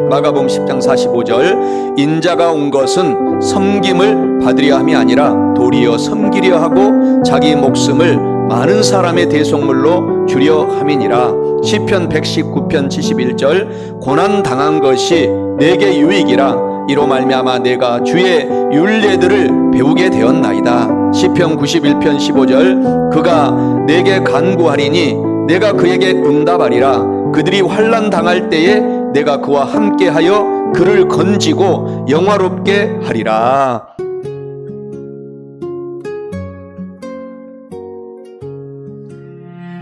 마가복음 10장 45절 인자가 온 것은 섬김을 받으려 함이 아니라 도리어 섬기려 하고 자기 목숨을 많은 사람의 대속물로 주려 함이니라. 시편 119편 71절 고난 당한 것이 내게 유익이라 이로 말미암아 내가 주의 율례들을 배우게 되었나이다. 시편 91편 15절 그가 내게 간구하리니 내가 그에게 응답하리라. 그들이 환난 당할 때에 내가 그와 함께하여 그를 건지고 영화롭게 하리라.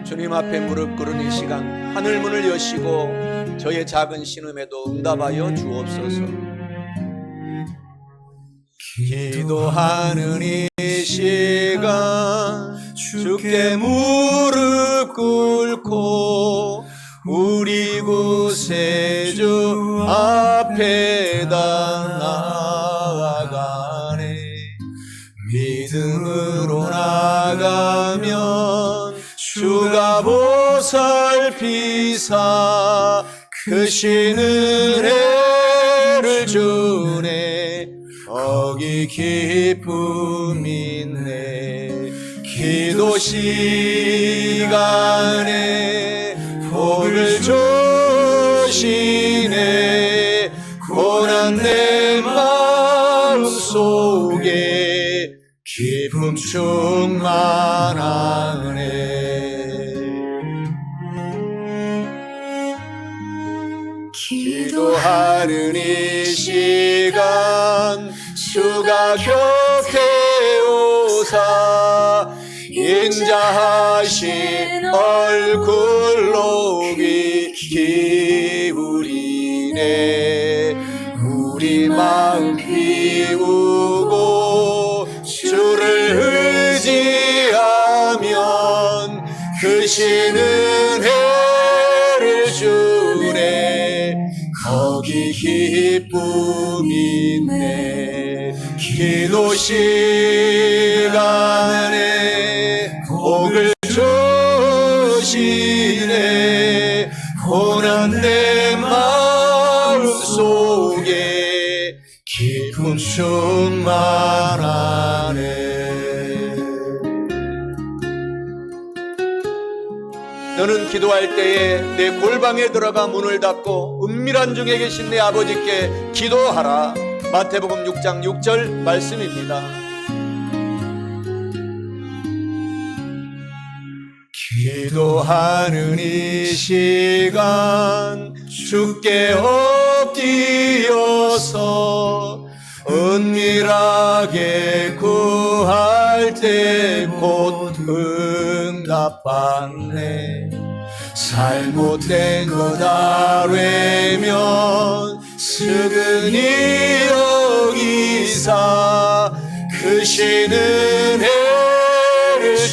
주님 앞에 무릎 꿇은 이 시간 하늘 문을 여시고 저의 작은 신음에도 응답하여 주옵소서. 기도하는 이 시간 주께 무릎 꿇고 우리 구세주 앞에다 나아가네. 믿음으로 나가면 주가 보살피사 크신 은혜를 주네. 거기 기쁨 있네. 기도 시간에 복을 주시네. 고난 내 마음속에 기쁨 충만하네. 기도하는 이 시간 주가 곁에 오사 인자하신 얼굴로 귀 기울이네. 우리 마음 비우고 주를 의지하면 크신 은혜를 주네. 거기 기쁨 있네. 기도 시간에 복을 주시네. 고난 내 마음속에 기쁨 충만하네. 너는 기도할 때에 내 골방에 들어가 문을 닫고 은밀한 중에 계신 내 아버지께 기도하라. 마태복음 6장 6절 말씀입니다. 기도하는 이 시간 주께 엎드려서 은밀하게 구할 때 곧 응답받네. 잘못된 것 아뢰면 스근히 여기사 크신 은혜를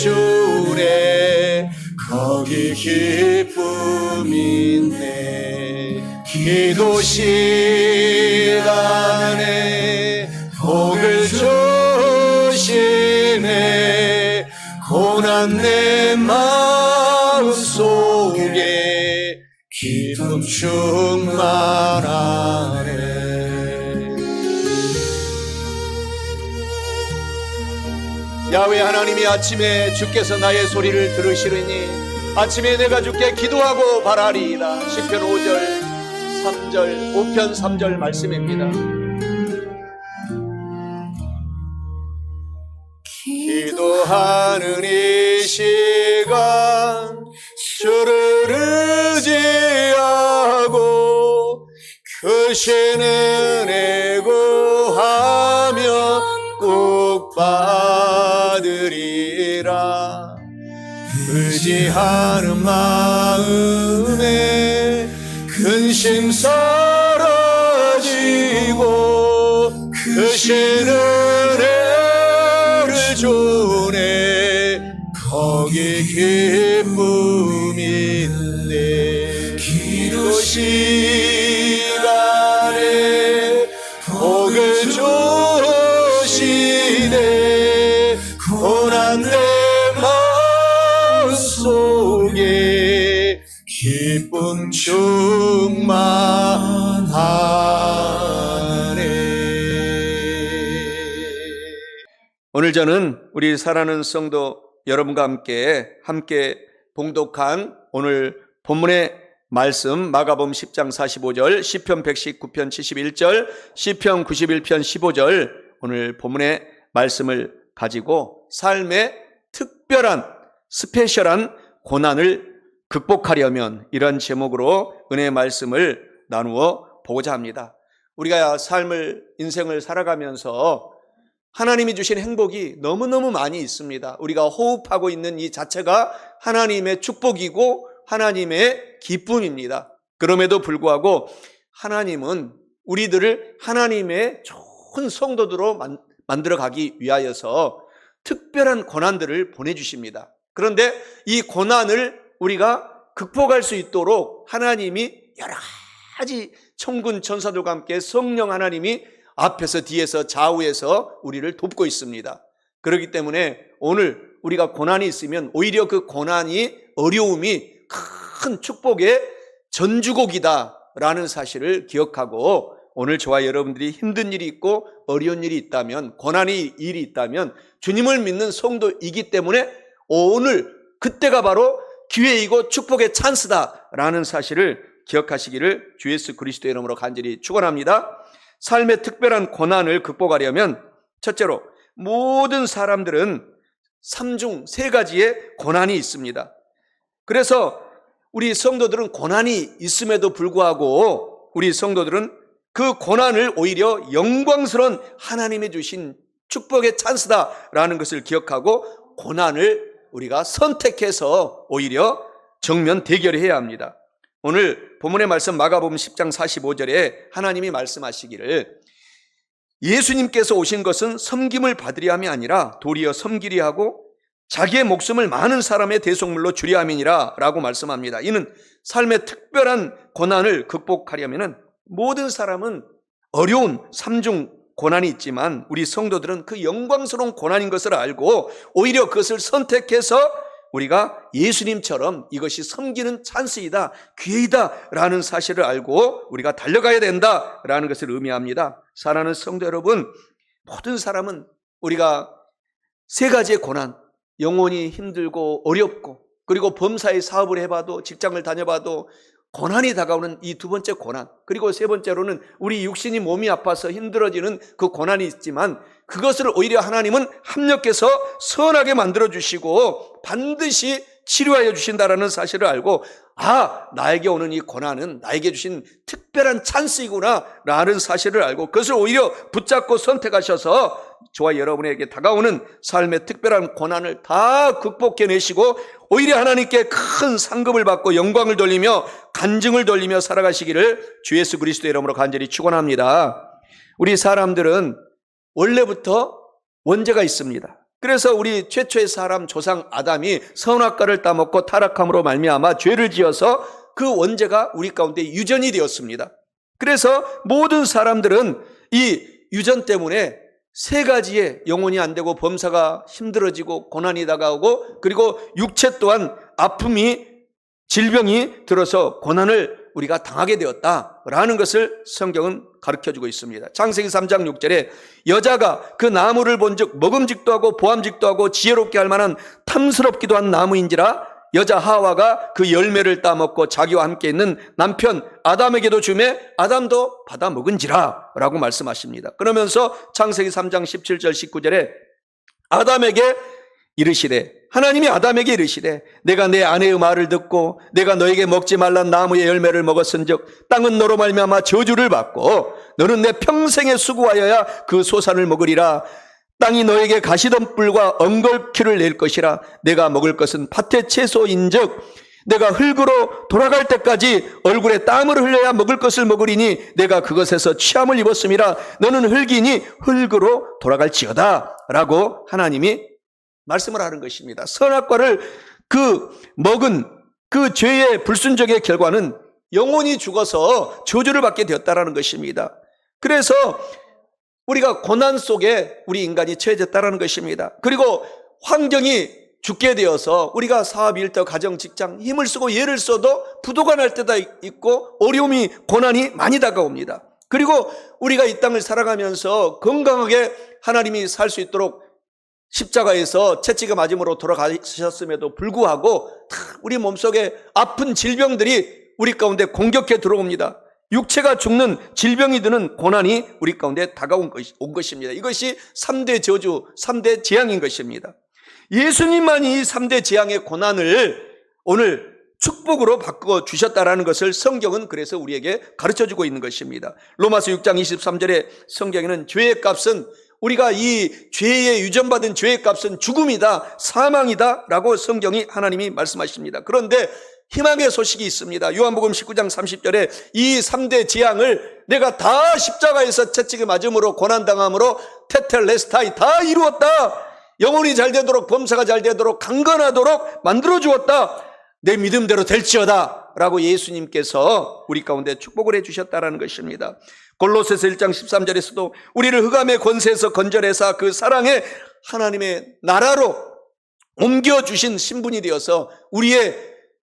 주래. 거기 기쁨 있네. 기도 시간에 복을 주시네. 고난 내 마음속에 기쁨 충만하네. 야훼 하나님이 아침에 주께서 나의 소리를 들으시리니 아침에 내가 주께 기도하고 바라리이다. 시편 5절 3절 5편 3절 말씀입니다. 기도하는 이 시간 주를 의지하고 크신 은혜 구하며 꼭 받으리라. 의지하는 마음에 근심 사라지고 크신 은혜를 주네. 거기 기쁨 있네. 기도 시간에 복을 주시네. 고난 내 마음속에 기쁨 주 오늘 저는 우리 사랑하는 성도 여러분과 함께 봉독한 오늘 본문의 말씀 마가복음 10장 45절, 시편 119편 71절, 시편 91편 15절 오늘 본문의 말씀을 가지고 삶의 특별한 스페셜한 고난을 극복하려면 이런 제목으로 은혜의 말씀을 나누어 보고자 합니다. 우리가 인생을 살아가면서 하나님이 주신 행복이 너무너무 많이 있습니다. 우리가 호흡하고 있는 이 자체가 하나님의 축복이고 하나님의 기쁨입니다. 그럼에도 불구하고 하나님은 우리들을 하나님의 좋은 성도들로 만들어가기 위하여서 특별한 고난들을 보내주십니다. 그런데 이 고난을 우리가 극복할 수 있도록 하나님이 여러 가지 천군 천사들과 함께 성령 하나님이 앞에서 뒤에서 좌우에서 우리를 돕고 있습니다. 그렇기 때문에 오늘 우리가 고난이 있으면 오히려 그 고난이 어려움이 큰 축복의 전주곡이다라는 사실을 기억하고 오늘 저와 여러분들이 힘든 일이 있고 어려운 일이 있다면 일이 있다면 주님을 믿는 성도이기 때문에 오늘 그때가 바로 기회이고 축복의 찬스다라는 사실을 기억하시기를 주 예수 그리스도의 이름으로 간절히 축원합니다. 삶의 특별한 고난을 극복하려면 첫째로 모든 사람들은 3가지의 고난이 있습니다. 그래서 우리 성도들은 고난이 있음에도 불구하고 우리 성도들은 그 고난을 오히려 영광스러운 하나님이 주신 축복의 찬스다라는 것을 기억하고 고난을 우리가 선택해서 오히려 정면 대결해야 합니다. 오늘 본문의 말씀 마가복음 10장 45절에 하나님이 말씀하시기를 예수님께서 오신 것은 섬김을 받으려 함이 아니라 도리어 섬기려 하고 자기의 목숨을 많은 사람의 대속물로 주려 함이니라 라고 말씀합니다. 이는 삶의 특별한 고난을 극복하려면 모든 사람은 어려운 3중 고난이 있지만 우리 성도들은 그 영광스러운 고난인 것을 알고 오히려 그것을 선택해서 우리가 예수님처럼 이것이 섬기는 찬스이다, 기회이다 라는 사실을 알고 우리가 달려가야 된다라는 것을 의미합니다. 사랑하는 성도 여러분, 모든 사람은 우리가 3가지의 고난, 영혼이 힘들고 어렵고 그리고 범사의 사업을 해봐도 직장을 다녀봐도 고난이 다가오는 이 2번째 고난, 그리고 3번째로는 우리 육신이 몸이 아파서 힘들어지는 그 고난이 있지만 그것을 오히려 하나님은 합력해서 선하게 만들어주시고 반드시 치료하여 주신다라는 사실을 알고 나에게 오는 이 고난은 나에게 주신 특별한 찬스이구나 라는 사실을 알고 그것을 오히려 붙잡고 선택하셔서 저와 여러분에게 다가오는 삶의 특별한 고난을 다 극복해내시고 오히려 하나님께 큰 상급을 받고 영광을 돌리며 간증을 돌리며 살아가시기를 주 예수 그리스도의 이름으로 간절히 축원합니다. 우리 사람들은 원래부터 원죄가 있습니다. 그래서 우리 최초의 사람 조상 아담이 선악과를 따먹고 타락함으로 말미암아 죄를 지어서 그 원죄가 우리 가운데 유전이 되었습니다. 그래서 모든 사람들은 이 유전 때문에 3가지의 영혼이 안 되고 범사가 힘들어지고 고난이 다가오고 그리고 육체 또한 아픔이 질병이 들어서 고난을 우리가 당하게 되었다라는 것을 성경은 가르쳐주고 있습니다. 창세기 3장 6절에 여자가 그 나무를 본즉 먹음직도 하고 보암직도 하고 지혜롭게 할 만한 탐스럽기도 한 나무인지라 여자 하와가 그 열매를 따먹고 자기와 함께 있는 남편 아담에게도 주매 아담도 받아 먹은지라 라고 말씀하십니다. 그러면서 창세기 3장 17절 19절에 아담에게 이르시되 하나님이 아담에게 이르시되 내가 내 아내의 말을 듣고 내가 너에게 먹지 말란 나무의 열매를 먹었은즉 땅은 너로 말미암아 저주를 받고 너는 내 평생에 수고하여야 그 소산을 먹으리라. 땅이 너에게 가시덤불과 엉겅퀴를 낼 것이라. 내가 먹을 것은 밭의 채소인즉 내가 흙으로 돌아갈 때까지 얼굴에 땀을 흘려야 먹을 것을 먹으리니 내가 그것에서 취함을 입었음이라. 너는 흙이니 흙으로 돌아갈지어다 라고 하나님이 말씀을 하는 것입니다. 선악과를 먹은 그 죄의 불순종의 결과는 영혼이 죽어서 저주를 받게 되었다라는 것입니다. 그래서 우리가 고난 속에 우리 인간이 처해졌다라는 것입니다. 그리고 환경이 죽게 되어서 우리가 사업, 일터, 가정, 직장 힘을 쓰고 애를 써도 부도가 날 때가 있고 어려움이, 고난이 많이 다가옵니다. 그리고 우리가 이 땅을 살아가면서 건강하게 하나님이 살 수 있도록 십자가에서 채찍을 맞음으로 돌아가셨음에도 불구하고 우리 몸속에 아픈 질병들이 우리 가운데 공격해 들어옵니다. 육체가 죽는 질병이 드는 고난이 우리 가운데 다가온 것입니다. 이것이 3대 저주, 3대 재앙인 것입니다. 예수님만이 이 3대 재앙의 고난을 오늘 축복으로 바꿔 주셨다라는 것을 성경은 그래서 우리에게 가르쳐주고 있는 것입니다. 로마서 6장 23절에 성경에는 죄의 값은, 우리가 이 죄에 유전받은 죄의 값은 죽음이다, 사망이다 라고 성경이, 하나님이 말씀하십니다. 그런데 희망의 소식이 있습니다. 요한복음 19장 30절에 이 3대 재앙을 내가 다 십자가에서 채찍을 맞음으로, 고난당함으로, 테텔레스타이, 다 이루었다, 영혼이 잘 되도록, 범사가 잘 되도록, 강건하도록 만들어 주었다, 내 믿음대로 될지어다 라고 예수님께서 우리 가운데 축복을 해 주셨다라는 것입니다. 골로새서 1장 13절에서도 우리를 흑암의 권세에서 건져내사 그 사랑의 하나님의 나라로 옮겨주신 신분이 되어서 우리의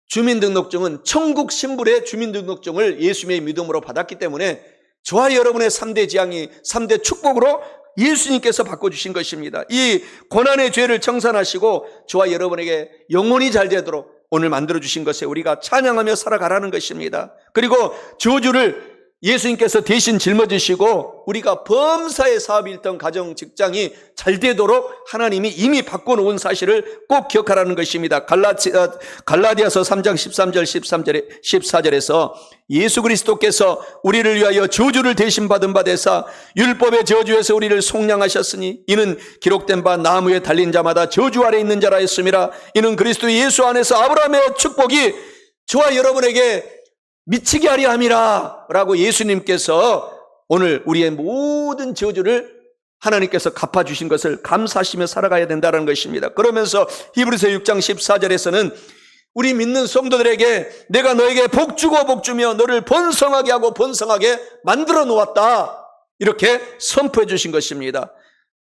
주민등록증은 천국 신분의 주민등록증을 예수님의 믿음으로 받았기 때문에 저와 여러분의 3대 재앙이 3대 축복으로 예수님께서 바꿔주신 것입니다. 이 고난의 죄를 청산하시고 저와 여러분에게 영혼이 잘 되도록 오늘 만들어주신 것에 우리가 찬양하며 살아가라는 것입니다. 그리고 저주를 예수님께서 대신 짊어지시고 우리가 범사의 사업이 있던 가정, 직장이 잘 되도록 하나님이 이미 바꿔놓은 사실을 꼭 기억하라는 것입니다. 갈라디아서 3장 13절 14절에서 예수 그리스도께서 우리를 위하여 저주를 대신 받은 바 되사 율법의 저주에서 우리를 속량하셨으니 이는 기록된 바 나무에 달린 자마다 저주 아래 있는 자라 했음이라. 이는 그리스도 예수 안에서 아브라함의 축복이 저와 여러분에게 미치게 하려 함이라 라고 예수님께서 오늘 우리의 모든 저주를 하나님께서 갚아주신 것을 감사하시며 살아가야 된다는 것입니다. 그러면서 히브리서 6장 14절에서는 우리 믿는 성도들에게 내가 너에게 복주고 복주며 너를 번성하게 하고 번성하게 만들어 놓았다, 이렇게 선포해 주신 것입니다.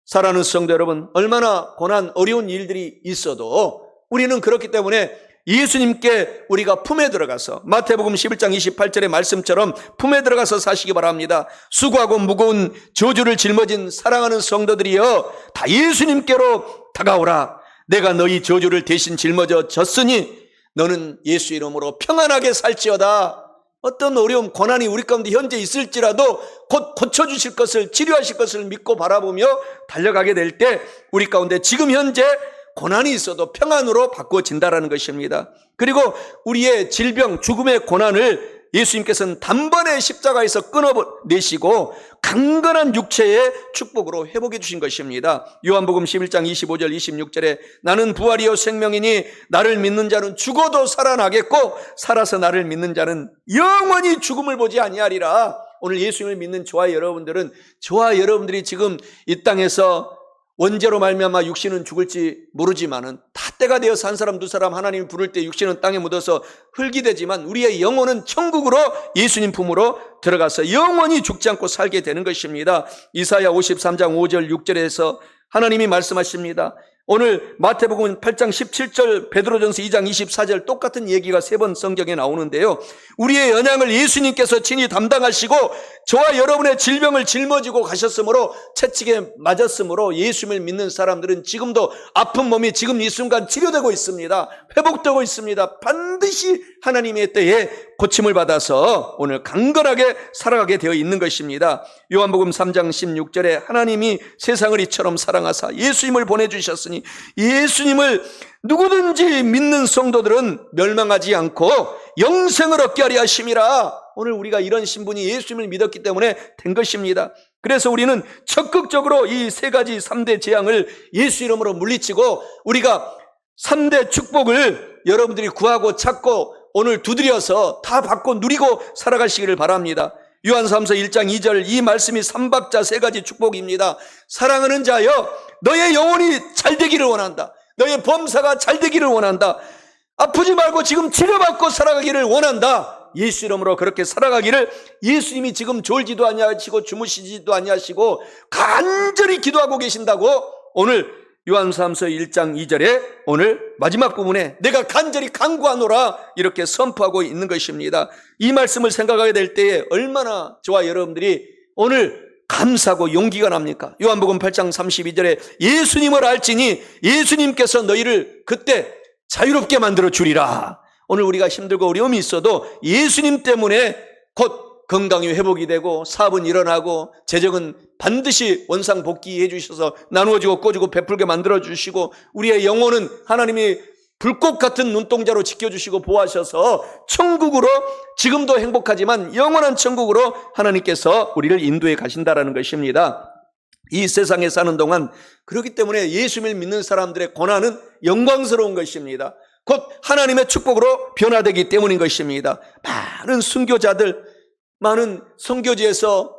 사랑하는 성도 여러분, 얼마나 고난, 어려운 일들이 있어도 우리는 그렇기 때문에 예수님께 우리가 품에 들어가서 마태복음 11장 28절의 말씀처럼 품에 들어가서 사시기 바랍니다. 수고하고 무거운 저주를 짊어진 사랑하는 성도들이여 다 예수님께로 다가오라. 내가 너희 저주를 대신 짊어져 졌으니 너는 예수 이름으로 평안하게 살지어다. 어떤 어려움, 고난이 우리 가운데 현재 있을지라도 곧 고쳐주실 것을, 치료하실 것을 믿고 바라보며 달려가게 될 때 우리 가운데 지금 현재 고난이 있어도 평안으로 바꿔진다라는 것입니다. 그리고 우리의 질병, 죽음의 고난을 예수님께서는 단번에 십자가에서 끊어내시고 강건한 육체의 축복으로 회복해 주신 것입니다. 요한복음 11장 25절 26절에 나는 부활이요 생명이니 나를 믿는 자는 죽어도 살아나겠고 살아서 나를 믿는 자는 영원히 죽음을 보지 아니하리라. 오늘 예수님을 믿는 저와 여러분들은, 저와 여러분들이 지금 이 땅에서 원죄로 말미암아 육신은 죽을지 모르지만은 다 때가 되어서 한 사람 두 사람 하나님이 부를 때 육신은 땅에 묻어서 흙이 되지만 우리의 영혼은 천국으로 예수님 품으로 들어가서 영원히 죽지 않고 살게 되는 것입니다. 이사야 53장 5절 6절에서 하나님이 말씀하십니다. 오늘 마태복음 8장 17절, 베드로전서 2장 24절 똑같은 얘기가 3번 성경에 나오는데요. 우리의 연약을 예수님께서 친히 담당하시고 저와 여러분의 질병을 짊어지고 가셨으므로, 채찍에 맞았으므로 예수님을 믿는 사람들은 지금도 아픈 몸이 지금 이 순간 치료되고 있습니다. 회복되고 있습니다. 반드시 하나님의 때에 고침을 받아서 오늘 강건하게 살아가게 되어 있는 것입니다. 요한복음 3장 16절에 하나님이 세상을 이처럼 사랑하사 예수님을 보내주셨으니 예수님을 누구든지 믿는 성도들은 멸망하지 않고 영생을 얻게 하려 하심이라. 오늘 우리가 이런 신분이 예수님을 믿었기 때문에 된 것입니다. 그래서 우리는 적극적으로 이 3가지 3대 재앙을 예수 이름으로 물리치고 우리가 3대 축복을 여러분들이 구하고 찾고 오늘 두드려서 다 받고 누리고 살아가시기를 바랍니다. 요한사도서 1장 2절, 이 말씀이 3박자 3가지 축복입니다. 사랑하는 자여, 너의 영혼이 잘 되기를 원한다. 너의 범사가 잘 되기를 원한다. 아프지 말고 지금 치료받고 살아가기를 원한다. 예수 이름으로 그렇게 살아가기를 예수님이 지금 졸지도 아니하시고 주무시지도 아니하시고 간절히 기도하고 계신다고 오늘 요한사도서 1장 2절에 오늘 마지막 부분에 내가 간절히 간구하노라 이렇게 선포하고 있는 것입니다. 이 말씀을 생각하게 될 때에 얼마나 저와 여러분들이 오늘 감사하고 용기가 납니까? 요한복음 8장 32절에 예수님을 알지니 예수님께서 너희를 그때 자유롭게 만들어 주리라. 오늘 우리가 힘들고 어려움이 있어도 예수님 때문에 곧 건강이 회복이 되고 사업은 일어나고 재정은 반드시 원상 복귀해 주셔서 나누어지고 꿔주고 베풀게 만들어 주시고 우리의 영혼은 하나님이 불꽃 같은 눈동자로 지켜주시고 보호하셔서 천국으로 지금도 행복하지만 영원한 천국으로 하나님께서 우리를 인도해 가신다라는 것입니다. 이 세상에 사는 동안 그렇기 때문에 예수님을 믿는 사람들의 고난은 영광스러운 것입니다. 곧 하나님의 축복으로 변화되기 때문인 것입니다. 많은 순교자들, 많은 선교지에서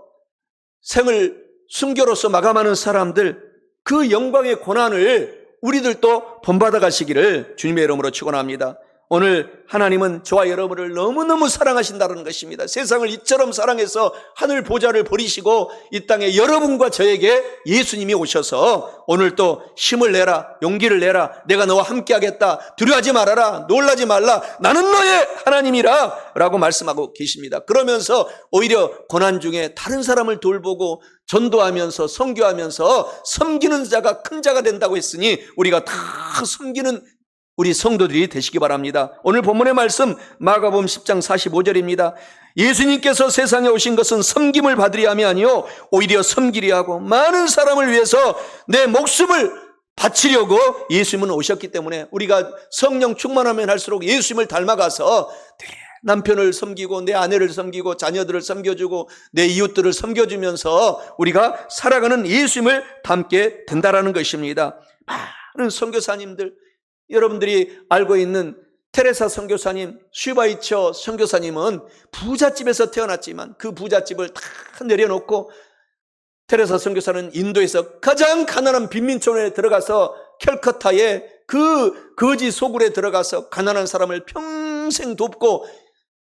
생을 순교로서 마감하는 사람들, 그 영광의 고난을 우리들도 본받아 가시기를 주님의 이름으로 축원합니다. 오늘 하나님은 저와 여러분을 너무너무 사랑하신다는 것입니다. 세상을 이처럼 사랑해서 하늘 보좌를 버리시고 이 땅에 여러분과 저에게 예수님이 오셔서 오늘 또 힘을 내라, 용기를 내라, 내가 너와 함께 하겠다, 두려워하지 말아라, 놀라지 말라, 나는 너의 하나님이라 라고 말씀하고 계십니다. 그러면서 오히려 고난 중에 다른 사람을 돌보고 전도하면서 선교하면서 섬기는 자가 큰 자가 된다고 했으니 우리가 다 섬기는 우리 성도들이 되시기 바랍니다. 오늘 본문의 말씀 마가복음 10장 45절입니다. 예수님께서 세상에 오신 것은 섬김을 받으려 함이 아니요 오히려 섬기려 하고 많은 사람을 위해서 내 목숨을 바치려고 예수님은 오셨기 때문에 우리가 성령 충만하면 할수록 예수님을 닮아가서 내 남편을 섬기고 내 아내를 섬기고 자녀들을 섬겨주고 내 이웃들을 섬겨주면서 우리가 살아가는 예수님을 닮게 된다라는 것입니다. 많은 선교사님들, 여러분들이 알고 있는 테레사 선교사님, 슈바이처 선교사님은 부잣집에서 태어났지만 그 부잣집을 다 내려놓고 테레사 선교사는 인도에서 가장 가난한 빈민촌에 들어가서 캘커타의 그 거지 소굴에 들어가서 가난한 사람을 평생 돕고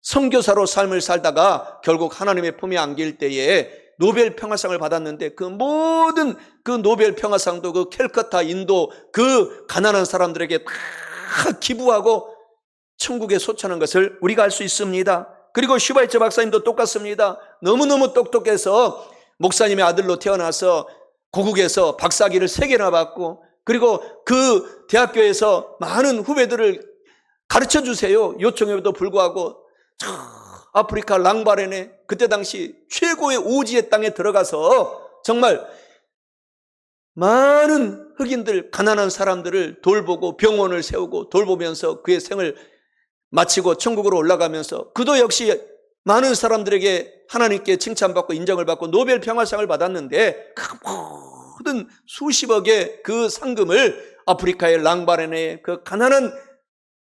선교사로 삶을 살다가 결국 하나님의 품에 안길 때에 노벨 평화상을 받았는데 그 모든 그 노벨 평화상도 그 캘커타 인도 그 가난한 사람들에게 다 기부하고 천국에 소천한 것을 우리가 알 수 있습니다. 그리고 슈바이처 박사님도 똑같습니다. 너무너무 똑똑해서 목사님의 아들로 태어나서 고국에서 박사학위를 3개나 받고 그리고 그 대학교에서 많은 후배들을 가르쳐 주세요 요청에도 불구하고 아프리카 랑바렌에 그때 당시 최고의 오지의 땅에 들어가서 정말 많은 흑인들, 가난한 사람들을 돌보고 병원을 세우고 돌보면서 그의 생을 마치고 천국으로 올라가면서 그도 역시 많은 사람들에게 하나님께 칭찬받고 인정을 받고 노벨 평화상을 받았는데 그 모든 수십억의 그 상금을 아프리카의 랑바렌의 그 가난한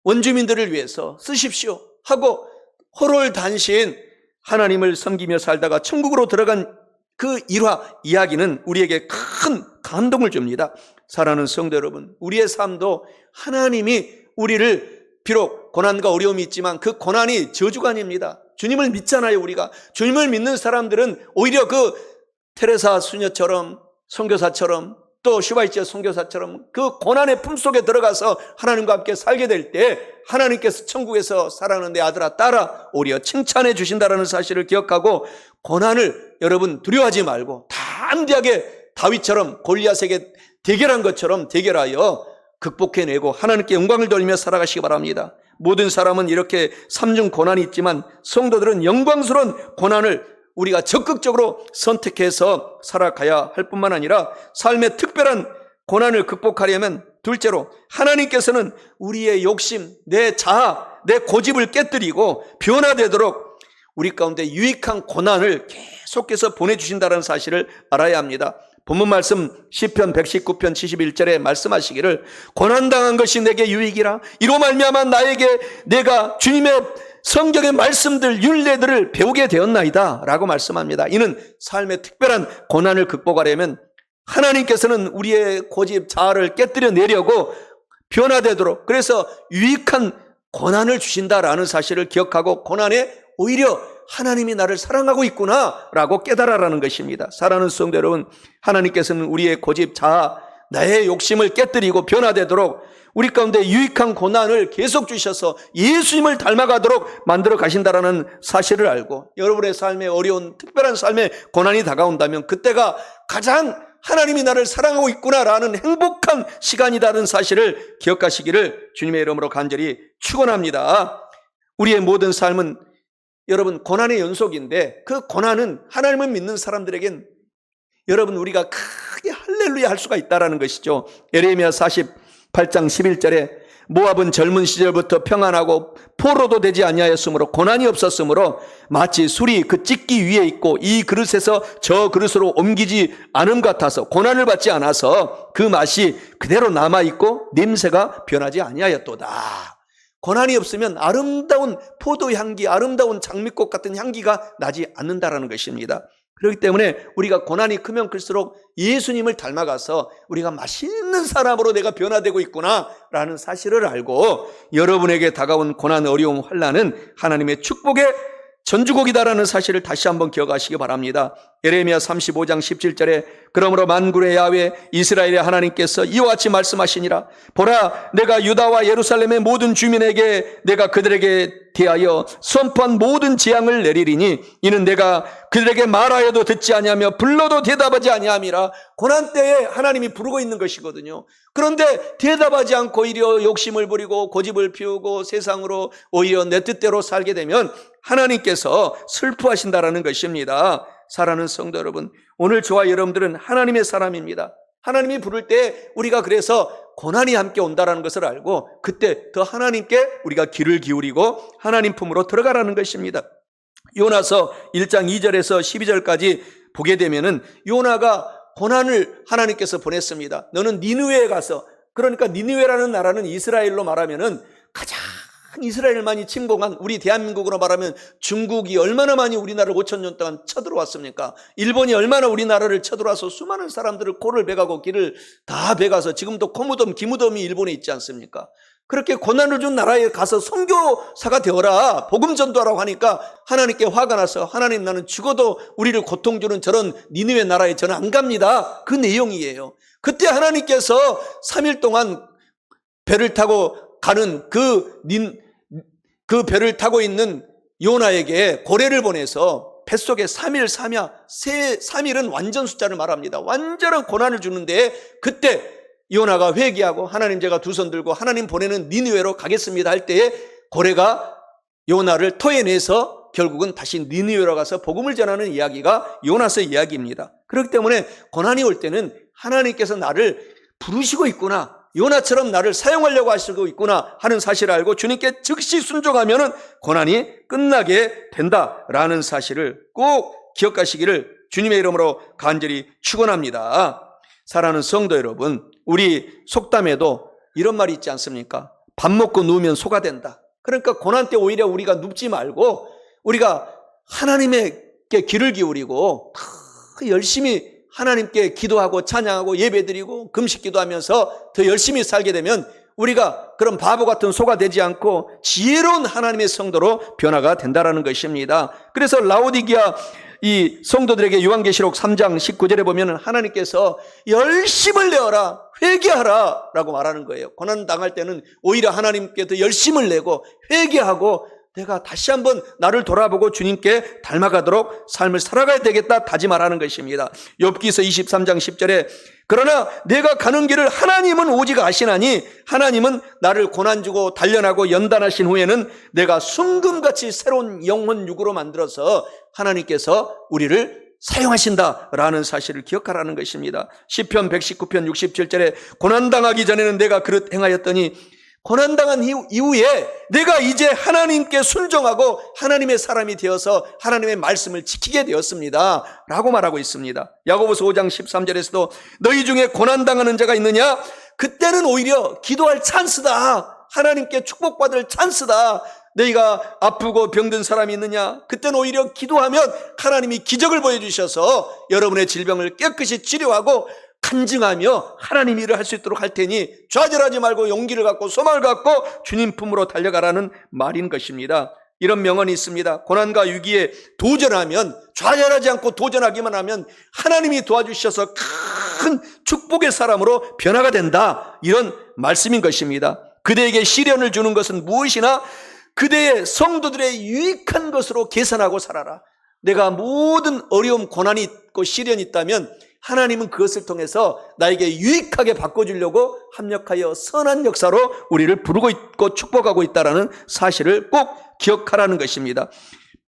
원주민들을 위해서 쓰십시오 하고 호롤단신 하나님을 섬기며 살다가 천국으로 들어간 그 일화 이야기는 우리에게 큰 감동을 줍니다. 사랑하는 성도 여러분, 우리의 삶도 하나님이 우리를 비록 고난과 어려움이 있지만 그 고난이 저주가 아닙니다. 주님을 믿잖아요. 우리가 주님을 믿는 사람들은 오히려 그 테레사 수녀처럼 선교사처럼 또 슈바이처 선교사처럼 그 고난의 품속에 들어가서 하나님과 함께 살게 될 때 하나님께서 천국에서 사랑하는 내 아들아 딸아 오히려 칭찬해 주신다는 사실을 기억하고 고난을 여러분 두려워하지 말고 담대하게 다윗처럼 골리앗에게 대결한 것처럼 대결하여 극복해내고 하나님께 영광을 돌리며 살아가시기 바랍니다. 모든 사람은 이렇게 삼중 고난이 있지만 성도들은 영광스러운 고난을 우리가 적극적으로 선택해서 살아가야 할 뿐만 아니라 삶의 특별한 고난을 극복하려면 둘째로 하나님께서는 우리의 욕심, 내 자아, 내 고집을 깨뜨리고 변화되도록 우리 가운데 유익한 고난을 계속해서 보내주신다는 사실을 알아야 합니다. 본문 말씀 시편 119편 71절에 말씀하시기를 고난당한 것이 내게 유익이라 이로 말미암아 나에게 내가 주님의 성경의 말씀들 율례들을 배우게 되었나이다 라고 말씀합니다. 이는 삶의 특별한 고난을 극복하려면 하나님께서는 우리의 고집 자아를 깨뜨려 내려고 변화되도록 그래서 유익한 고난을 주신다라는 사실을 기억하고 고난에 오히려 하나님이 나를 사랑하고 있구나 라고 깨달아라는 것입니다. 사랑하는 성도 여러분, 하나님께서는 우리의 고집 자아, 나의 욕심을 깨뜨리고 변화되도록 우리 가운데 유익한 고난을 계속 주셔서 예수님을 닮아가도록 만들어 가신다라는 사실을 알고 여러분의 삶에 어려운 특별한 삶의 고난이 다가온다면 그때가 가장 하나님이 나를 사랑하고 있구나라는 행복한 시간이라는 사실을 기억하시기를 주님의 이름으로 간절히 축원합니다. 우리의 모든 삶은 여러분 고난의 연속인데 그 고난은 하나님을 믿는 사람들에겐 여러분 우리가 크게 할렐루야 할 수가 있다는 것이죠. 예레미야 48장 11절에 모압은 젊은 시절부터 평안하고 포로도 되지 아니하였으므로 고난이 없었으므로 마치 술이 그 찢기 위에 있고 이 그릇에서 저 그릇으로 옮기지 않음 같아서 고난을 받지 않아서 그 맛이 그대로 남아있고 냄새가 변하지 아니하였도다. 고난이 없으면 아름다운 포도향기, 아름다운 장미꽃 같은 향기가 나지 않는다라는 것입니다. 그렇기 때문에 우리가 고난이 크면 클수록 예수님을 닮아가서 우리가 맛있는 사람으로 내가 변화되고 있구나라는 사실을 알고 여러분에게 다가온 고난, 어려움, 환난은 하나님의 축복의 전주곡이다라는 사실을 다시 한번 기억하시기 바랍니다. 예레미야 35장 17절에 그러므로 만군의 야훼 이스라엘의 하나님께서 이와 같이 말씀하시니라. 보라, 내가 유다와 예루살렘의 모든 주민에게 내가 그들에게 대하여 선포한 모든 재앙을 내리리니 이는 내가 그들에게 말하여도 듣지 아니하며 불러도 대답하지 아니함이라. 고난 때에 하나님이 부르고 있는 것이거든요. 그런데 대답하지 않고 오히려 욕심을 부리고 고집을 피우고 세상으로 오히려 내 뜻대로 살게 되면 하나님께서 슬퍼하신다라는 것입니다. 사랑하는 성도 여러분, 오늘 저와 여러분들은 하나님의 사람입니다. 하나님이 부를 때 우리가 그래서 고난이 함께 온다라는 것을 알고 그때 더 하나님께 우리가 귀를 기울이고 하나님 품으로 들어가라는 것입니다. 요나서 1장 2절에서 12절까지 보게 되면은 요나가 고난을 하나님께서 보냈습니다. 너는 니느웨에 가서, 그러니까 니느웨라는 나라는 이스라엘로 말하면은 가장 이스라엘을 많이 침공한, 우리 대한민국으로 말하면 중국이 얼마나 많이 우리나라를 5,000년 동안 쳐들어왔습니까? 일본이 얼마나 우리나라를 쳐들어와서 수많은 사람들을 코를 베가고 길을 다 베가서 지금도 코무덤, 기무덤이 일본에 있지 않습니까? 그렇게 고난을 준 나라에 가서 선교사가 되어라, 복음 전도하라고 하니까 하나님께 화가 나서 하나님, 나는 죽어도 우리를 고통 주는 저런 니느웨 나라에 저는 안 갑니다. 그 내용이에요. 그때 하나님께서 3일 동안 배를 타고 가는 그 배를 타고 있는 요나에게 고래를 보내서 뱃속에 3일 3야, 3일은 완전 숫자를 말합니다. 완전한 고난을 주는데 그때 요나가 회개하고 하나님, 제가 두 손 들고 하나님 보내는 니느웨로 가겠습니다 할 때에 고래가 요나를 토해내서 결국은 다시 니느웨로 가서 복음을 전하는 이야기가 요나서 이야기입니다. 그렇기 때문에 고난이 올 때는 하나님께서 나를 부르시고 있구나, 요나처럼 나를 사용하려고 하시고 있구나 하는 사실을 알고 주님께 즉시 순종하면 고난이 끝나게 된다라는 사실을 꼭 기억하시기를 주님의 이름으로 간절히 축원합니다. 사랑하는 성도 여러분, 우리 속담에도 이런 말이 있지 않습니까? 밥 먹고 누우면 소가 된다. 그러니까 고난 때 오히려 우리가 눕지 말고 우리가 하나님께 귀를 기울이고 열심히 하나님께 기도하고 찬양하고 예배드리고 금식 기도하면서 더 열심히 살게 되면 우리가 그런 바보 같은 소가 되지 않고 지혜로운 하나님의 성도로 변화가 된다라는 것입니다. 그래서 라오디게아 이 성도들에게 요한계시록 3장 19절에 보면 하나님께서 열심을 내어라, 회개하라 라고 말하는 거예요. 고난 당할 때는 오히려 하나님께 더 열심을 내고 회개하고 내가 다시 한번 나를 돌아보고 주님께 닮아가도록 삶을 살아가야 되겠다 다짐하라는 것입니다. 욥기서 23장 10절에 그러나 내가 가는 길을 하나님은 오직 아시나니 하나님은 나를 고난 주고 단련하고 연단하신 후에는 내가 순금같이 새로운 영혼 육으로 만들어서 하나님께서 우리를 사용하신다라는 사실을 기억하라는 것입니다. 시편 119편 67절에 고난당하기 전에는 내가 그릇 행하였더니 고난당한 이후에 내가 이제 하나님께 순종하고 하나님의 사람이 되어서 하나님의 말씀을 지키게 되었습니다 라고 말하고 있습니다. 야고보서 5장 13절에서도 너희 중에 고난당하는 자가 있느냐? 그때는 오히려 기도할 찬스다, 하나님께 축복받을 찬스다. 너희가 아프고 병든 사람이 있느냐? 그때는 오히려 기도하면 하나님이 기적을 보여주셔서 여러분의 질병을 깨끗이 치료하고 간증하며 하나님 일을 할 수 있도록 할 테니 좌절하지 말고 용기를 갖고 소망을 갖고 주님 품으로 달려가라는 말인 것입니다. 이런 명언이 있습니다. 고난과 위기에 도전하면, 좌절하지 않고 도전하기만 하면 하나님이 도와주셔서 큰 축복의 사람으로 변화가 된다, 이런 말씀인 것입니다. 그대에게 시련을 주는 것은 무엇이나 그대의 성도들의 유익한 것으로 계산하고 살아라. 내가 모든 어려움, 고난이 있고 시련이 있다면 하나님은 그것을 통해서 나에게 유익하게 바꿔주려고 합력하여 선한 역사로 우리를 부르고 있고 축복하고 있다는 사실을 꼭 기억하라는 것입니다.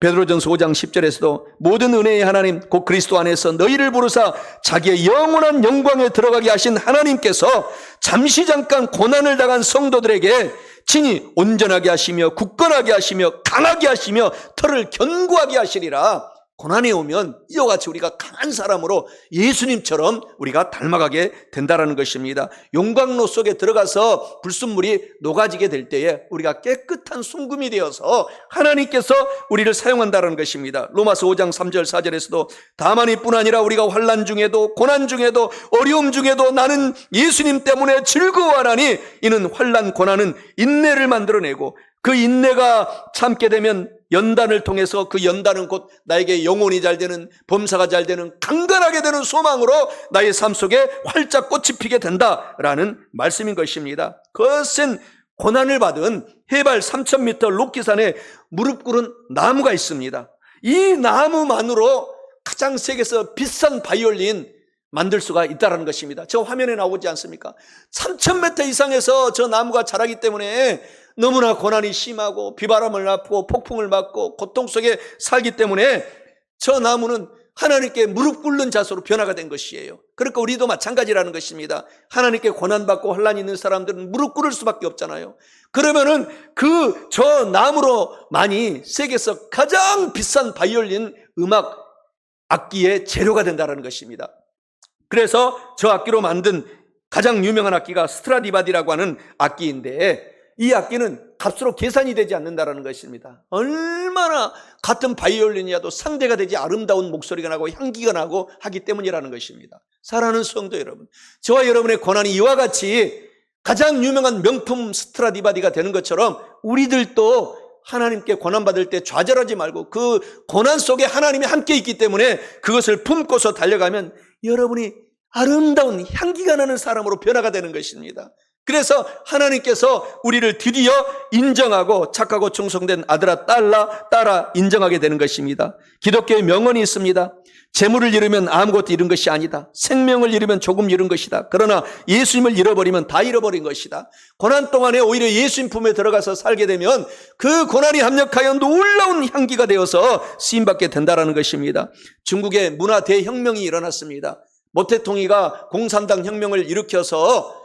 베드로전서 5장 10절에서도 모든 은혜의 하나님 곧 그리스도 안에서 너희를 부르사 자기의 영원한 영광에 들어가게 하신 하나님께서 잠시 잠깐 고난을 당한 성도들에게 친히 온전하게 하시며 굳건하게 하시며 강하게 하시며 털을 견고하게 하시리라. 고난이 오면 이와 같이 우리가 강한 사람으로 예수님처럼 우리가 닮아가게 된다는 것입니다. 용광로 속에 들어가서 불순물이 녹아지게 될 때에 우리가 깨끗한 순금이 되어서 하나님께서 우리를 사용한다는 것입니다. 로마서 5장 3절 4절에서도 다만 이뿐 아니라 우리가 환난 중에도 고난 중에도 어려움 중에도 나는 예수님 때문에 즐거워하나니 이는 환난 고난은 인내를 만들어내고 그 인내가 참게 되면 연단을 통해서 그 연단은 곧 나에게 영혼이 잘 되는, 범사가 잘 되는, 강건하게 되는 소망으로 나의 삶 속에 활짝 꽃이 피게 된다라는 말씀인 것입니다. 거센 고난을 받은 해발 3,000m 록기산에 무릎 꿇은 나무가 있습니다. 이 나무만으로 가장 세계에서 비싼 바이올린 만들 수가 있다는 것입니다. 저 화면에 나오지 않습니까? 3,000m 이상에서 저 나무가 자라기 때문에 너무나 고난이 심하고 비바람을 맞고 폭풍을 맞고 고통 속에 살기 때문에 저 나무는 하나님께 무릎 꿇는 자세로 변화가 된 것이에요. 그러니까 우리도 마찬가지라는 것입니다. 하나님께 고난받고 환난이 있는 사람들은 무릎 꿇을 수밖에 없잖아요. 그러면은 저 나무로만이 세계에서 가장 비싼 바이올린 음악 악기의 재료가 된다는 것입니다. 그래서 저 악기로 만든 가장 유명한 악기가 스트라디바디라고 하는 악기인데 이 악기는 값으로 계산이 되지 않는다는 것입니다. 얼마나 같은 바이올린이라도 상대가 되지 아름다운 목소리가 나고 향기가 나고 하기 때문이라는 것입니다. 사랑하는 성도 여러분, 저와 여러분의 고난이 이와 같이 가장 유명한 명품 스트라디바디가 되는 것처럼 우리들도 하나님께 고난받을 때 좌절하지 말고 그 고난 속에 하나님이 함께 있기 때문에 그것을 품고서 달려가면 여러분이 아름다운 향기가 나는 사람으로 변화가 되는 것입니다. 그래서 하나님께서 우리를 드디어 인정하고 착하고 충성된 아들아 딸아 인정하게 되는 것입니다. 기독교의 명언이 있습니다. 재물을 잃으면 아무것도 잃은 것이 아니다. 생명을 잃으면 조금 잃은 것이다. 그러나 예수님을 잃어버리면 다 잃어버린 것이다. 고난 동안에 오히려 예수님 품에 들어가서 살게 되면 그 고난이 합력하여 놀라운 향기가 되어서 쓰임받게 된다는 것입니다. 중국에 문화 대혁명이 일어났습니다. 모태통이가 공산당 혁명을 일으켜서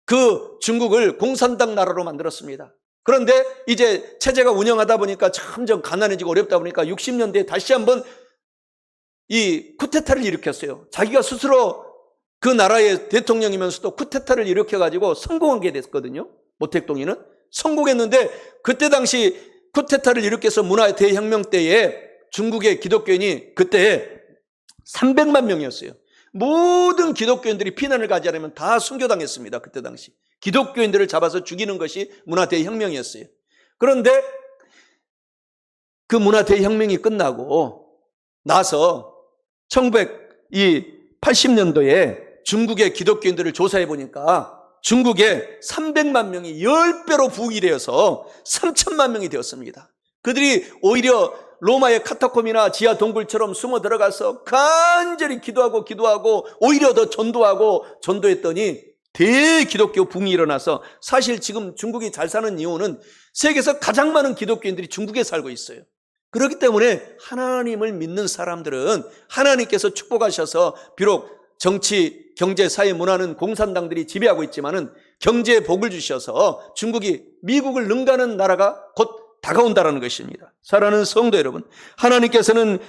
그 중국을 공산당 나라로 만들었습니다. 그런데 이제 체제가 운영하다 보니까 점점 가난해지고 어렵다 보니까 60년대에 다시 한번 이 쿠데타를 일으켰어요. 자기가 스스로 그 나라의 대통령이면서도 쿠데타를 일으켜가지고 성공하게 됐거든요. 모택동이는 성공했는데 그때 당시 쿠데타를 일으켜서 문화 대혁명 때에 중국의 기독교인이 그때 300만 명이었어요. 모든 기독교인들이 피난을 가지 않으면 다 순교당했습니다. 그때 당시 기독교인들을 잡아서 죽이는 것이 문화대혁명이었어요. 그런데 그 문화대혁명이 끝나고 나서 1980년도에 중국의 기독교인들을 조사해 보니까 중국에 300만 명이 10배로 부흥이 되어서 3천만 명이 되었습니다. 그들이 오히려 로마의 카타콤이나 지하 동굴처럼 숨어 들어가서 간절히 기도하고 오히려 더 전도했더니 대기독교 붕이 일어나서 사실 지금 중국이 잘 사는 이유는 세계에서 가장 많은 기독교인들이 중국에 살고 있어요. 그렇기 때문에 하나님을 믿는 사람들은 하나님께서 축복하셔서 비록 정치, 경제, 사회, 문화는 공산당들이 지배하고 있지만은 경제에 복을 주셔서 중국이 미국을 능가하는 나라가 곧 다가온다라는 것입니다. 사랑하는 성도 여러분, 하나님께서는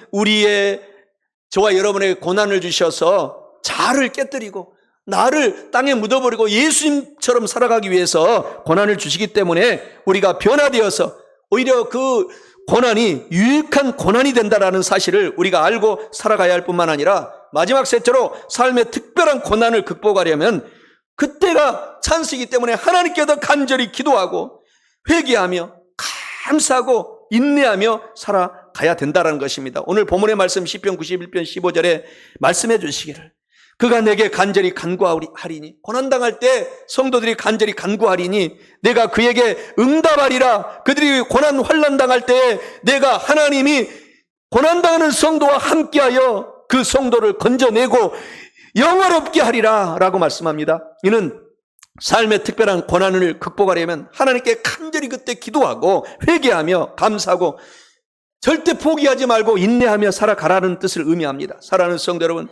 저와 여러분에게 고난을 주셔서 자아를 깨뜨리고 나를 땅에 묻어버리고 예수님처럼 살아가기 위해서 고난을 주시기 때문에 우리가 변화되어서 오히려 그 고난이 유익한 고난이 된다라는 사실을 우리가 알고 살아가야 할 뿐만 아니라 마지막 셋째로 삶의 특별한 고난을 극복하려면 그때가 찬스이기 때문에 하나님께 더 간절히 기도하고 회개하며 감사하고 인내하며 살아가야 된다는 것입니다. 오늘 본문의 말씀 시편 91편 15절에 말씀해 주시기를 그가 내게 간절히 간구하리니, 고난당할 때 성도들이 간절히 간구하리니 내가 그에게 응답하리라. 그들이 고난 환난 당할 때 내가 하나님이 고난당하는 성도와 함께하여 그 성도를 건져내고 영화롭게 하리라 라고 말씀합니다. 이는 삶의 특별한 고난을 극복하려면 하나님께 간절히 그때 기도하고 회개하며 감사하고 절대 포기하지 말고 인내하며 살아가라는 뜻을 의미합니다. 사랑하는 성도 여러분,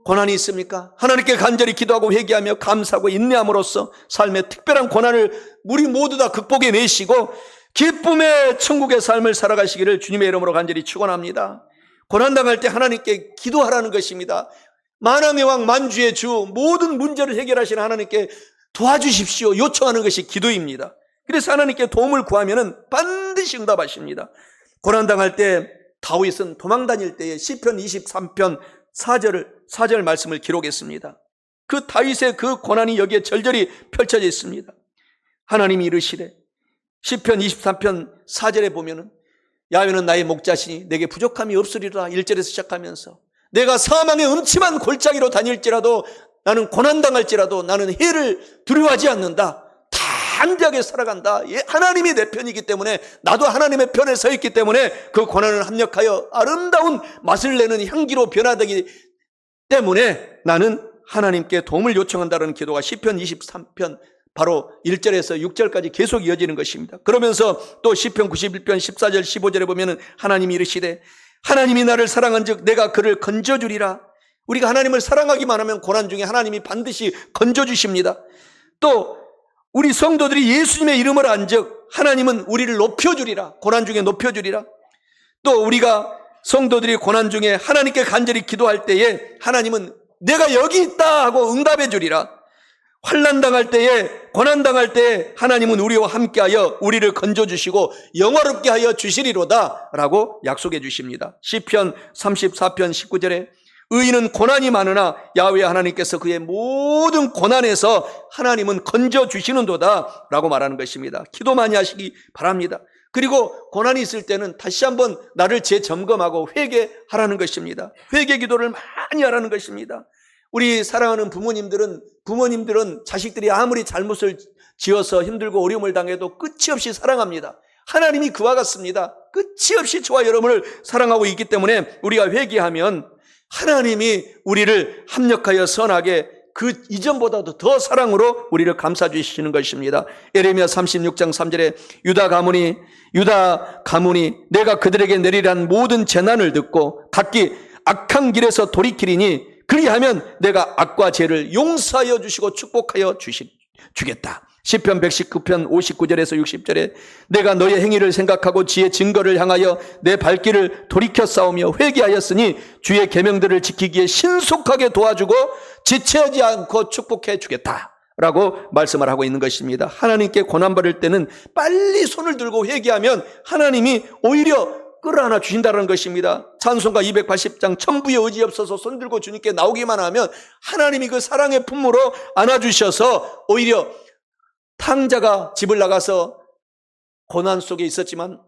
고난이 있습니까? 하나님께 간절히 기도하고 회개하며 감사하고 인내함으로써 삶의 특별한 고난을 우리 모두 다 극복해내시고 기쁨의 천국의 삶을 살아가시기를 주님의 이름으로 간절히 축원합니다. 고난당할 때 하나님께 기도하라는 것입니다. 만왕의 왕 만주의 주, 모든 문제를 해결하시는 하나님께 도와주십시오 요청하는 것이 기도입니다. 그래서 하나님께 도움을 구하면 반드시 응답하십니다. 고난당할 때 다윗은 도망다닐 때에 시편 23편 4절 말씀을 기록했습니다. 그 다윗의 그 고난이 여기에 절절히 펼쳐져 있습니다. 하나님이 이르시되, 시편 23편 4절에 보면은 야훼는 나의 목자시니 내게 부족함이 없으리라 1절에서 시작하면서 내가 사망의 음침한 골짜기로 다닐지라도 나는 고난당할지라도 나는 해를 두려워하지 않는다. 담대하게 살아간다. 하나님이 내 편이기 때문에 나도 하나님의 편에 서 있기 때문에 그 고난을 합력하여 아름다운 맛을 내는 향기로 변화되기 때문에 나는 하나님께 도움을 요청한다는 기도가 시편 23편 바로 1절에서 6절까지 계속 이어지는 것입니다. 그러면서 또 시편 91편 14절 15절에 보면은 하나님이 이르시되 하나님이 나를 사랑한즉 내가 그를 건져주리라. 우리가 하나님을 사랑하기만 하면 고난 중에 하나님이 반드시 건져주십니다. 또 우리 성도들이 예수님의 이름을 안즉 하나님은 우리를 높여주리라. 고난 중에 높여주리라. 또 우리가 성도들이 고난 중에 하나님께 간절히 기도할 때에 하나님은 내가 여기 있다 하고 응답해 주리라. 환난 당할 때에 고난 당할 때에 하나님은 우리와 함께하여 우리를 건져주시고 영화롭게 하여 주시리로다 라고 약속해 주십니다. 시편 34편 19절에 의인은 고난이 많으나 야훼 하나님께서 그의 모든 고난에서 하나님은 건져주시는도다 라고 말하는 것입니다. 기도 많이 하시기 바랍니다. 그리고 고난이 있을 때는 다시 한번 나를 재점검하고 회개하라는 것입니다. 회개 기도를 많이 하라는 것입니다. 우리 사랑하는 부모님들은 자식들이 아무리 잘못을 지어서 힘들고 어려움을 당해도 끝이 없이 사랑합니다. 하나님이 그와 같습니다. 끝이 없이 저와 여러분을 사랑하고 있기 때문에 우리가 회개하면 하나님이 우리를 합력하여 선하게 그 이전보다도 더 사랑으로 우리를 감싸주시는 것입니다. 예레미야 36장 3절에 유다 가문이 내가 그들에게 내리란 모든 재난을 듣고 각기 악한 길에서 돌이키리니 그리하면 내가 악과 죄를 용서하여 주시고 축복하여 주겠다. 시편 119편 59절에서 60절에 내가 너의 행위를 생각하고 지의 증거를 향하여 내 발길을 돌이켜 싸우며 회개하였으니 주의 계명들을 지키기에 신속하게 도와주고 지체하지 않고 축복해 주겠다 라고 말씀을 하고 있는 것입니다. 하나님께 고난받을 때는 빨리 손을 들고 회개하면 하나님이 오히려 끌어안아 주신다는 것입니다. 찬송가 280장 천부의 의지 없어서 손 들고 주님께 나오기만 하면 하나님이 그 사랑의 품으로 안아주셔서 오히려 탕자가 집을 나가서 고난 속에 있었지만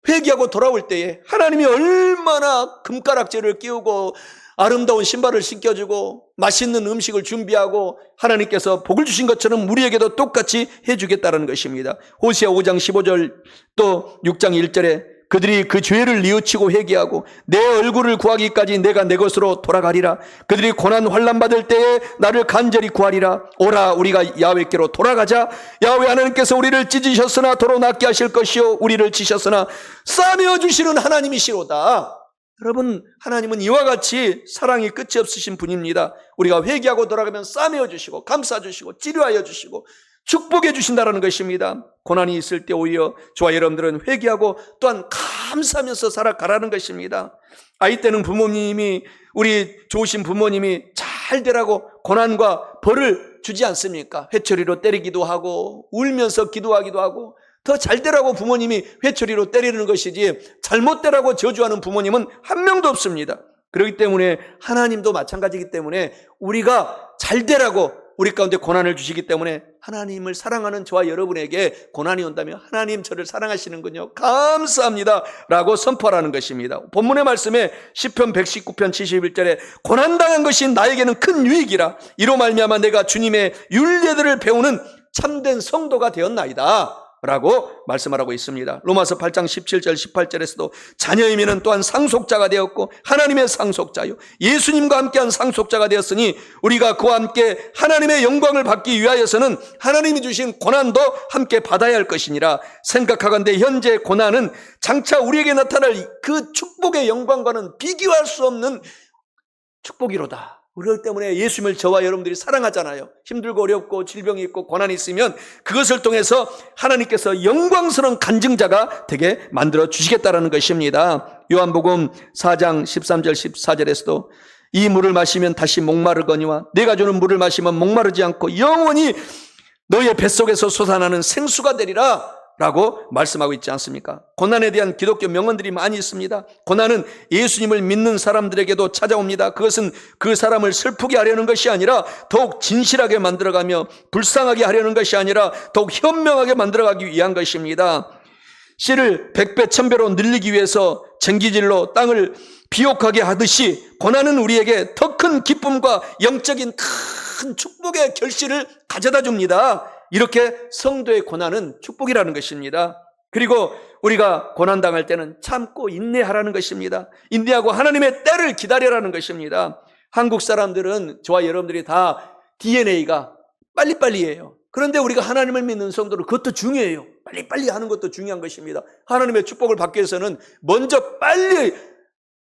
회개하고 돌아올 때에 하나님이 얼마나 금가락지를 끼우고 아름다운 신발을 신겨주고 맛있는 음식을 준비하고 하나님께서 복을 주신 것처럼 우리에게도 똑같이 해주겠다는 것입니다. 호세아 5장 15절 또 6장 1절에 그들이 그 죄를 뉘우치고 회개하고 내 얼굴을 구하기까지 내가 내 것으로 돌아가리라. 그들이 고난 환난 받을 때에 나를 간절히 구하리라. 오라 우리가 야훼께로 돌아가자. 야훼 하나님께서 우리를 찢으셨으나 도로 낫게 하실 것이요 우리를 치셨으나 싸매어 주시는 하나님이시로다. 여러분, 하나님은 이와 같이 사랑이 끝이 없으신 분입니다. 우리가 회개하고 돌아가면 싸매어 주시고 감싸 주시고 치료하여 주시고 축복해 주신다는 것입니다. 고난이 있을 때 오히려 저와 여러분들은 회개하고 또한 감사하면서 살아가라는 것입니다. 아이 때는 부모님이 우리 좋으신 부모님이 잘 되라고 고난과 벌을 주지 않습니까? 회초리로 때리기도 하고 울면서 기도하기도 하고 더 잘 되라고 부모님이 회초리로 때리는 것이지 잘못 되라고 저주하는 부모님은 한 명도 없습니다. 그렇기 때문에 하나님도 마찬가지이기 때문에 우리가 잘 되라고 우리 가운데 고난을 주시기 때문에 하나님을 사랑하는 저와 여러분에게 고난이 온다면 하나님 저를 사랑하시는군요. 감사합니다 라고 선포하라는 것입니다. 본문의 말씀에 시편 119편 71절에 고난당한 것이 나에게는 큰 유익이라 이로 말미암아 내가 주님의 율례들을 배우는 참된 성도가 되었나이다 라고 말씀하라고 있습니다. 로마서 8장 17절 18절에서도 자녀이면은 또한 상속자가 되었고 하나님의 상속자요 예수님과 함께한 상속자가 되었으니 우리가 그와 함께 하나님의 영광을 받기 위하여서는 하나님이 주신 고난도 함께 받아야 할 것이니라. 생각하건대 현재 고난은 장차 우리에게 나타날 그 축복의 영광과는 비교할 수 없는 축복이로다. 그렇기 때문에 예수님을 저와 여러분들이 사랑하잖아요. 힘들고 어렵고 질병이 있고 고난이 있으면 그것을 통해서 하나님께서 영광스러운 간증자가 되게 만들어 주시겠다라는 것입니다. 요한복음 4장 13절 14절에서도 이 물을 마시면 다시 목마르거니와 내가 주는 물을 마시면 목마르지 않고 영원히 너의 뱃속에서 솟아나는 생수가 되리라 라고 말씀하고 있지 않습니까? 고난에 대한 기독교 명언들이 많이 있습니다. 고난은 예수님을 믿는 사람들에게도 찾아옵니다. 그것은 그 사람을 슬프게 하려는 것이 아니라 더욱 진실하게 만들어가며 불쌍하게 하려는 것이 아니라 더욱 현명하게 만들어가기 위한 것입니다. 씨를 100배 1000배로 늘리기 위해서 쟁기질로 땅을 비옥하게 하듯이 고난은 우리에게 더 큰 기쁨과 영적인 큰 축복의 결실을 가져다 줍니다. 이렇게 성도의 고난은 축복이라는 것입니다. 그리고 우리가 고난당할 때는 참고 인내하라는 것입니다. 인내하고 하나님의 때를 기다려라는 것입니다. 한국 사람들은 저와 여러분들이 다 DNA가 빨리빨리예요. 그런데 우리가 하나님을 믿는 성도는 그것도 중요해요. 빨리빨리 하는 것도 중요한 것입니다. 하나님의 축복을 받기 위해서는 먼저 빨리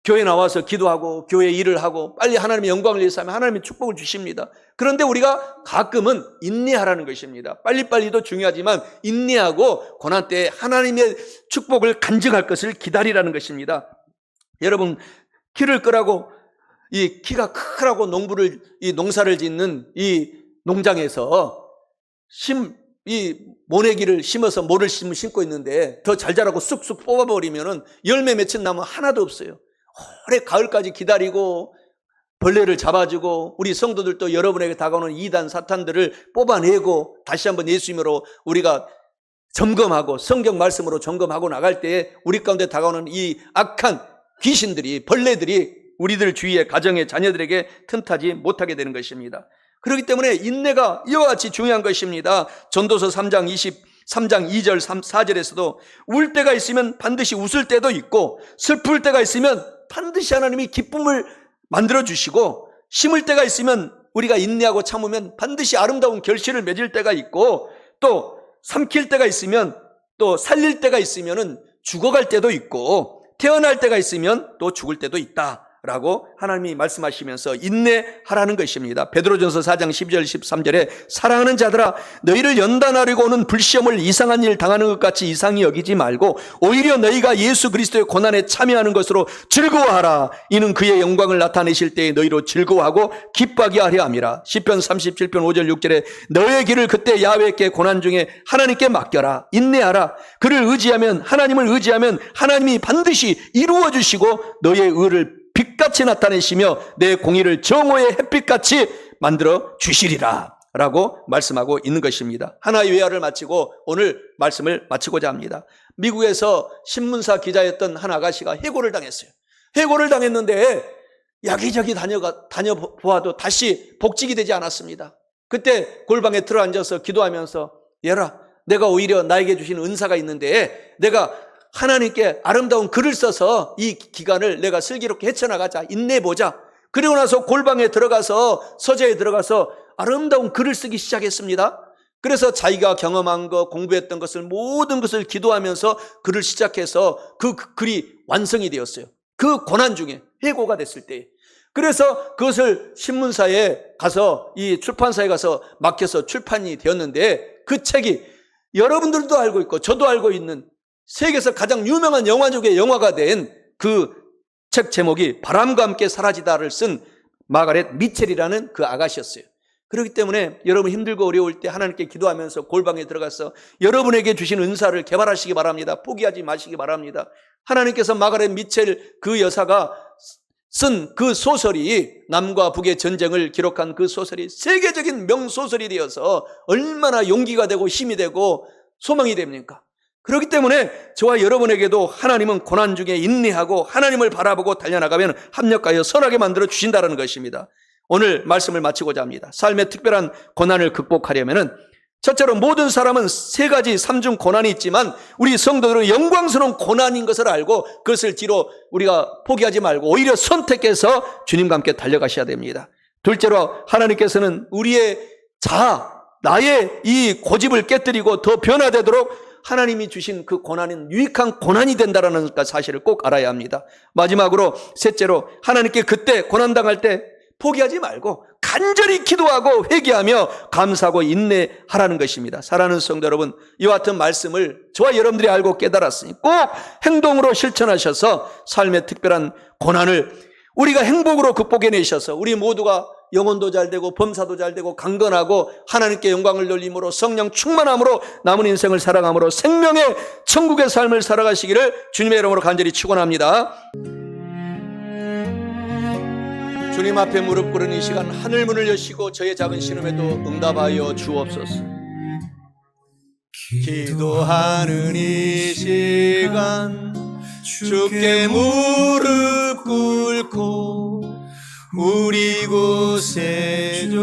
교회 나와서 기도하고 교회 일을 하고 빨리 하나님의 영광을 위해서 하면 하나님의 축복을 주십니다. 그런데 우리가 가끔은 인내하라는 것입니다. 빨리빨리도 중요하지만 인내하고 고난 때에 하나님의 축복을 간증할 것을 기다리라는 것입니다. 여러분 키를 끄라고 이 키가 크라고 농사를 짓는 이 농장에서 이 모내기를 심어서 모를 심고 있는데 더 잘 자라고 쑥쑥 뽑아버리면은 열매 맺힌 나무 하나도 없어요. 오래 가을까지 기다리고 벌레를 잡아주고 우리 성도들도 여러분에게 다가오는 이단 사탄들을 뽑아내고 다시 한번 예수님으로 우리가 점검하고 성경 말씀으로 점검하고 나갈 때에 우리 가운데 다가오는 이 악한 귀신들이 벌레들이 우리들 주위의 가정의 자녀들에게 틈타지 못하게 되는 것입니다. 그렇기 때문에 인내가 이와 같이 중요한 것입니다. 전도서 3장 2절 4절에서도 울 때가 있으면 반드시 웃을 때도 있고 슬플 때가 있으면 반드시 하나님이 기쁨을 만들어주시고 심을 때가 있으면 우리가 인내하고 참으면 반드시 아름다운 결실을 맺을 때가 있고 또 삼킬 때가 있으면 또 살릴 때가 있으면 죽어갈 때도 있고 태어날 때가 있으면 또 죽을 때도 있다 라고 하나님이 말씀하시면서 인내하라는 것입니다. 베드로전서 4장 12절 13절에 사랑하는 자들아 너희를 연단하려고 오는 불시험을 이상한 일 당하는 것 같이 이상히 여기지 말고 오히려 너희가 예수 그리스도의 고난에 참여하는 것으로 즐거워하라. 이는 그의 영광을 나타내실 때에 너희로 즐거워하고 기뻐하게 하려 함이라. 시편 37편 5절 6절에 너의 길을 그때 야훼께 고난 중에 하나님께 맡겨라. 인내하라. 그를 의지하면 하나님을 의지하면 하나님이 반드시 이루어 주시고 너의 의를 빛같이 나타내시며 내 공의를 정오의 햇빛같이 만들어 주시리라 라고 말씀하고 있는 것입니다. 하나의 외화를 마치고 오늘 말씀을 마치고자 합니다. 미국에서 신문사 기자였던 한 아가씨가 해고를 당했어요. 해고를 당했는데 여기저기 다녀보아도 다시 복직이 되지 않았습니다. 그때 골방에 들어앉아서 기도하면서 얘라 내가 오히려 나에게 주신 은사가 있는데 내가 하나님께 아름다운 글을 써서 이 기간을 내가 슬기롭게 헤쳐나가자. 인내해보자. 그리고 나서 골방에 들어가서 서재에 들어가서 아름다운 글을 쓰기 시작했습니다. 그래서 자기가 경험한 것, 공부했던 것을 모든 것을 기도하면서 글을 시작해서 그 글이 완성이 되었어요. 그 고난 중에 해고가 됐을 때. 그래서 그것을 신문사에 가서 이 출판사에 가서 맡겨서 출판이 되었는데 그 책이 여러분들도 알고 있고 저도 알고 있는 세계에서 가장 유명한 영화 중에 영화가 된 그 책 제목이 바람과 함께 사라지다를 쓴 마가렛 미첼이라는 그 아가씨였어요. 그렇기 때문에 여러분 힘들고 어려울 때 하나님께 기도하면서 골방에 들어가서 여러분에게 주신 은사를 개발하시기 바랍니다. 포기하지 마시기 바랍니다. 하나님께서 마가렛 미첼 그 여사가 쓴 그 소설이, 남과 북의 전쟁을 기록한 그 소설이 세계적인 명소설이 되어서 얼마나 용기가 되고 힘이 되고 소망이 됩니까? 그렇기 때문에 저와 여러분에게도 하나님은 고난 중에 인내하고 하나님을 바라보고 달려나가면 합력하여 선하게 만들어 주신다는 것입니다. 오늘 말씀을 마치고자 합니다. 삶의 특별한 고난을 극복하려면 첫째로 모든 사람은 세 가지 삼중 고난이 있지만 우리 성도들은 영광스러운 고난인 것을 알고 그것을 뒤로 우리가 포기하지 말고 오히려 선택해서 주님과 함께 달려가셔야 됩니다. 둘째로 하나님께서는 우리의 나의 이 고집을 깨뜨리고 더 변화되도록 하나님이 주신 그 고난은 유익한 고난이 된다는 사실을 꼭 알아야 합니다. 마지막으로 셋째로 하나님께 그때 고난당할 때 포기하지 말고 간절히 기도하고 회개하며 감사하고 인내하라는 것입니다. 사랑하는 성도 여러분, 이와 같은 말씀을 저와 여러분들이 알고 깨달았으니 꼭 행동으로 실천하셔서 삶의 특별한 고난을 우리가 행복으로 극복해내셔서 우리 모두가 영혼도 잘되고 범사도 잘되고 강건하고 하나님께 영광을 돌림으로 성령 충만함으로 남은 인생을 살아감으로 생명의 천국의 삶을 살아가시기를 주님의 이름으로 간절히 축원합니다. 주님 앞에 무릎 꿇은 이 시간 하늘 문을 여시고 저의 작은 신음에도 응답하여 주옵소서. 기도하는 이 시간 주께 무릎 꿇고 우리 구세주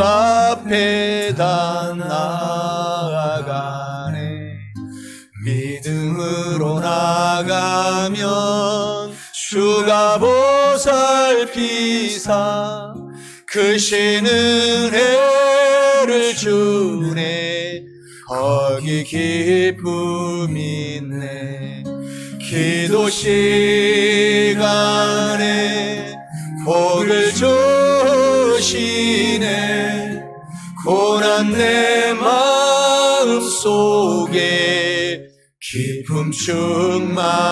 앞에 다 나아가네. 믿음으로 나가면 주가 보살피사 크신 은혜를 주네. 거기 기쁨이 있네. 기도 시간에 복을 주시네. 고난 내 마음속에 기쁨 충만하네.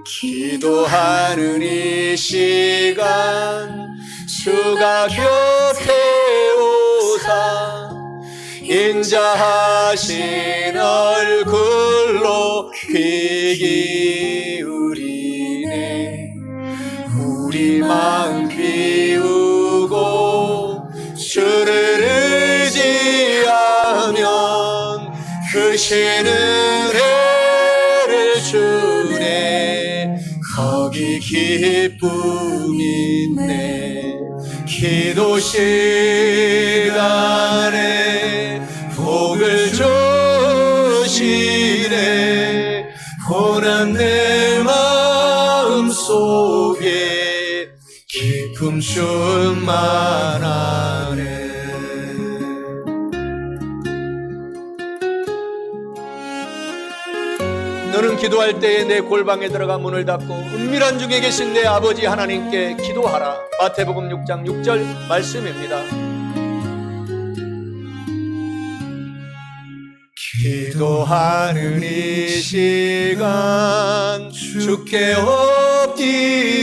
기도하는 이 시간 주가 곁에 오사 인자하신 얼굴로 귀 기울이네. 우리 마음 비우고 주를 의지하면 크신 은혜를 주네. 거기 기쁨이 있네. 기도 시간에 복을 주시네. 고난 내 마음속에 기쁨 충만하네. 너는 기도할 때에 내 골방에 들어가 문을 닫고 은밀한 중에 계신 내 아버지 하나님께 기도하라. 마태복음 6장 6절 말씀입니다. 기도하는 이 시간 주께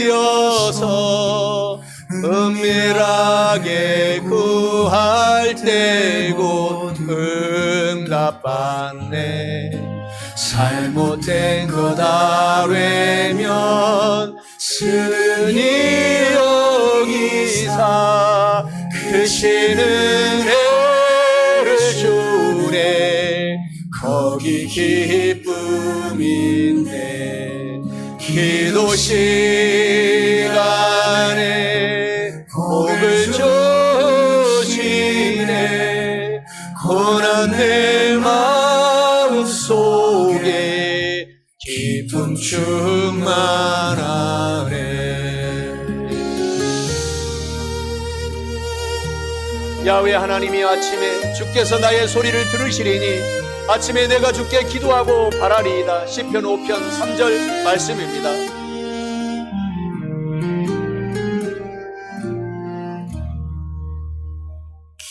엎드려서 은밀하게 구할 때 곧 응답받네. 잘못된 것 아뢰면 승히 여기사 크신 은혜를 주네. 거기 기쁨이 있네. 기도 시간에 복을 주시네. 고난 내 마음속에 기쁨 충만하네. 야훼 하나님이 아침에 주께서 나의 소리를 들으시리니 아침에 내가 주께 기도하고 바라리이다. 시편 5편 3절 말씀입니다.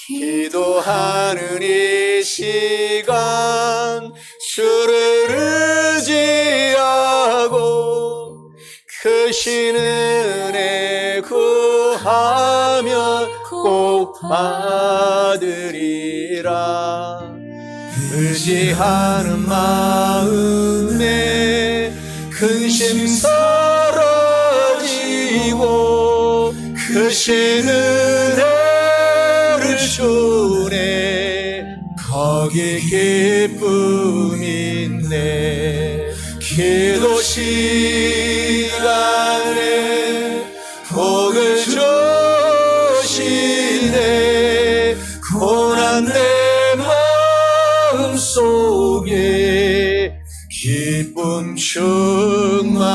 기도하는 이 시간 주를 의지하고 크신 은혜 구하면 꼭 받으리라. 의지하는 마음에 근심 사라지고 크신 은혜를 주네 거기 기쁨이 있네 기도 시간에 복을 주시네 고난 내 마음속에 기쁨 충만하네